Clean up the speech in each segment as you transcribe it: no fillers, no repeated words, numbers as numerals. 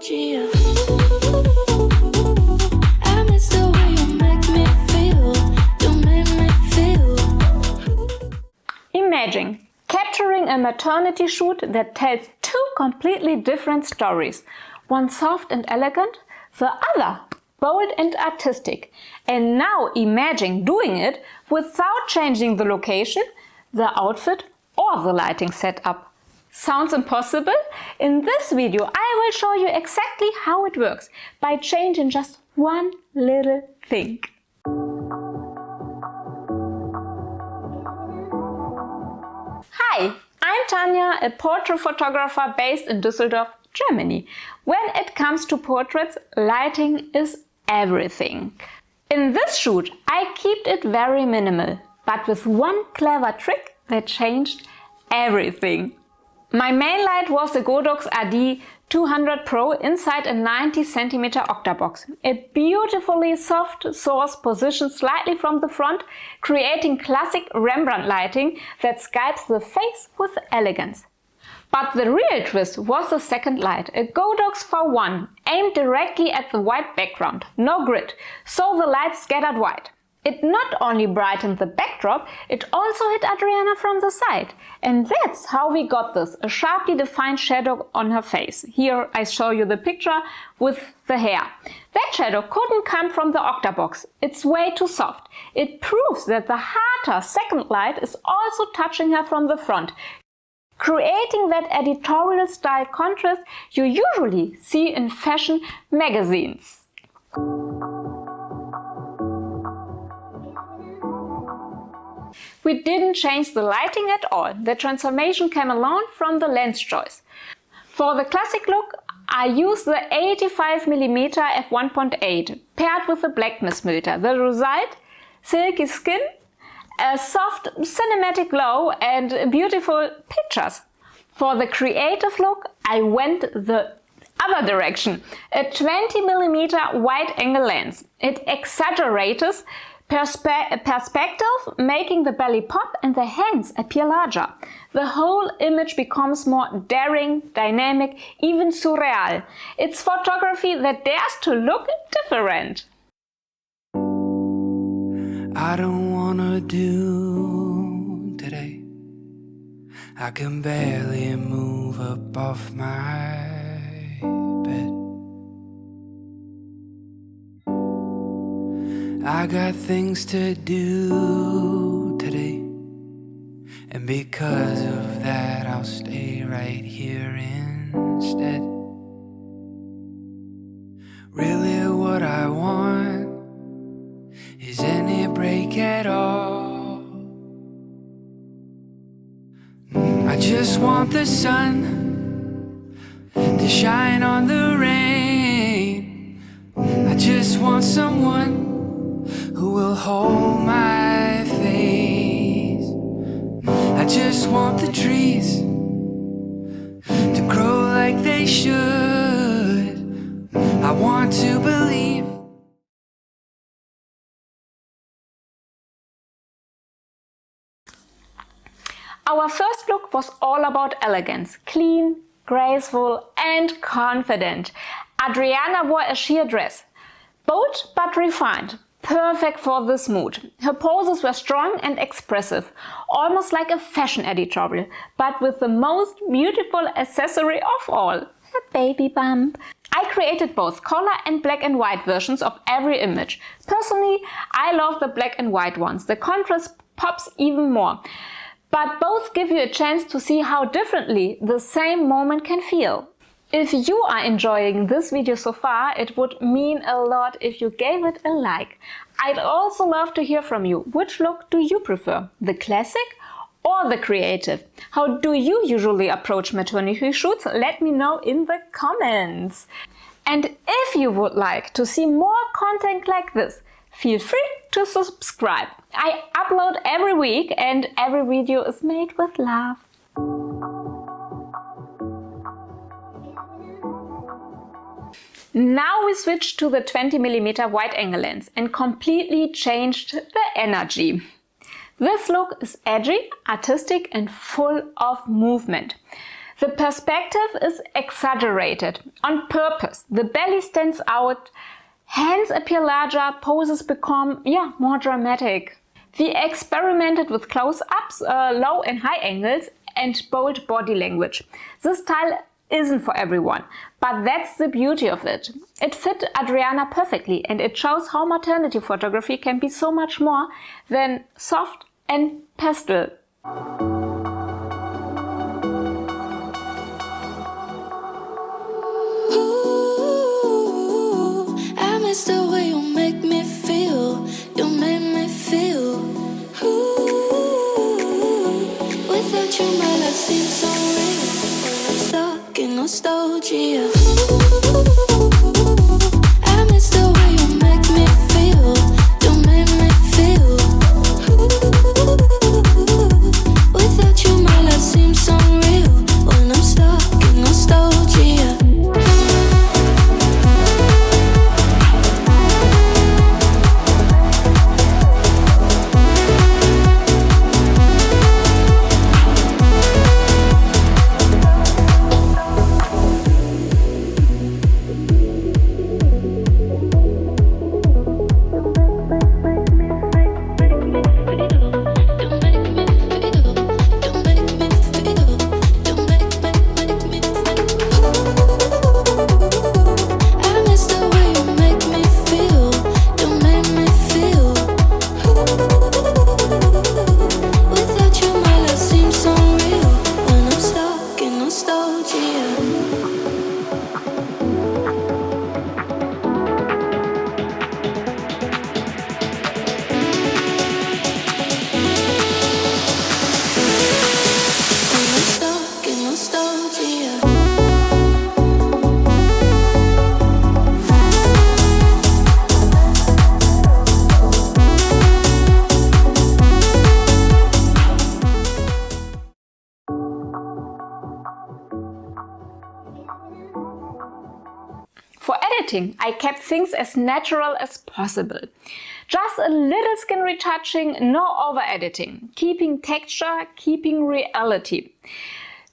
nostalgia. I miss the way you make me feel. You make me feel. Imagine capturing a maternity shoot that tells two completely different stories. One soft and elegant, the other bold and artistic. And now imagine doing it without changing the location, the outfit or the lighting setup. Sounds impossible? In this video I will show you exactly how it works by changing just one little thing. Hi, I'm Tanja, a portrait photographer based in Düsseldorf, Germany. When it comes to portraits, lighting is everything. In this shoot I kept it very minimal, but with one clever trick that changed everything. My main light was the Godox AD200 Pro inside a 90 cm octabox. A beautifully soft source positioned slightly from the front, creating classic Rembrandt lighting that sculpts the face with elegance. But the real twist was the second light, a Godox V1, aimed directly at the white background, no grid, so the light scattered white. It not only brightened the backdrop, it also hit Adriana from the side. And that's how we got this, a sharply defined shadow on her face. Here I show you the picture with the hair. That shadow couldn't come from the octabox. It's way too soft. It proves that the harder second light is also touching her from the front, creating that editorial style contrast you usually see in fashion magazines. We didn't change the lighting at all. The transformation came along from the lens choice. For the classic look, I used the 85mm f1.8 paired with the black misfilter. The result? Silky skin, a soft cinematic glow and beautiful pictures. For the creative look, I went the other direction. A 20mm wide-angle lens. It exaggerates perspective, making the belly pop and the hands appear larger. The whole image becomes more daring, dynamic, even surreal. It's photography that dares to look different. I don't wanna do today. I can barely move up off my bed. I got things to do today, and because of that I'll stay right here instead. Really what I want is any break at all. I just want the sun to shine on the rain. I just want someone who will hold my face. I just want the trees to grow like they should. I want to believe. Our first look was all about elegance, clean, graceful and confident. Adriana wore a sheer dress, bold but refined. Perfect for this mood. Her poses were strong and expressive, almost like a fashion editorial, but with the most beautiful accessory of all, a baby bump. I created both color and black and white versions of every image. Personally, I love the black and white ones. The contrast pops even more. But both give you a chance to see how differently the same moment can feel. If you are enjoying this video so far, it would mean a lot if you gave it a like. I'd also love to hear from you. Which look do you prefer? The classic or the creative? How do you usually approach maternity shoots? Let me know in the comments. And if you would like to see more content like this, feel free to subscribe. I upload every week and every video is made with love. Now we switched to the 20mm wide-angle lens and completely changed the energy. This look is edgy, artistic and full of movement. The perspective is exaggerated on purpose. The belly stands out, hands appear larger, poses become more dramatic. We experimented with close-ups, low and high angles, and bold body language. This style isn't for everyone, but that's the beauty of it. It fit Adriana perfectly, and it shows how maternity photography can be so much more than soft and pastel. Ooh, I miss the way you make me feel. You make me feel. Ooh, without you, my life seems so real. When I'm stuck in nostalgia. I miss the way you make me feel. You make me feel. Without you, my life seems so real. When I'm stuck in nostalgia. For editing, I kept things as natural as possible. Just a little skin retouching, no over-editing. Keeping texture, keeping reality.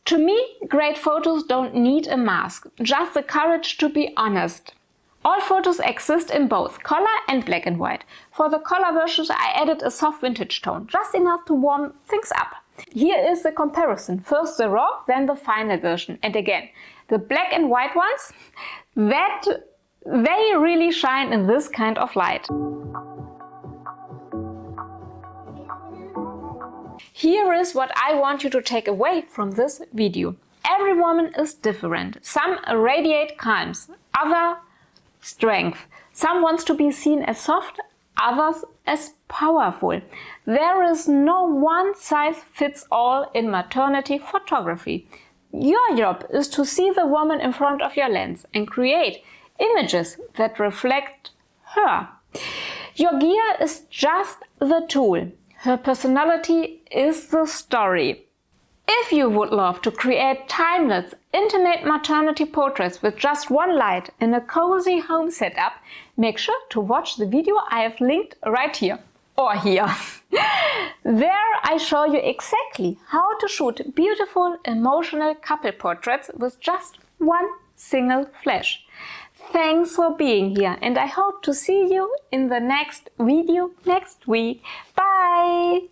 To me, great photos don't need a mask, just the courage to be honest. All photos exist in both color and black and white. For the color versions, I added a soft vintage tone, just enough to warm things up. Here is the comparison. First the raw, then the final version. And again, the black and white ones, that they really shine in this kind of light. Here is what I want you to take away from this video. Every woman is different. Some radiate calms, other strength. Some wants to be seen as soft, others as powerful. There is no one size fits all in maternity photography. Your job is to see the woman in front of your lens and create images that reflect her. Your gear is just the tool. Her personality is the story. If you would love to create timeless, intimate maternity portraits with just one light in a cozy home setup, make sure to watch the video I have linked right here or here. There I show you exactly how to shoot beautiful, emotional couple portraits with just one single flash. Thanks for being here, and I hope to see you in the next video next week. Bye!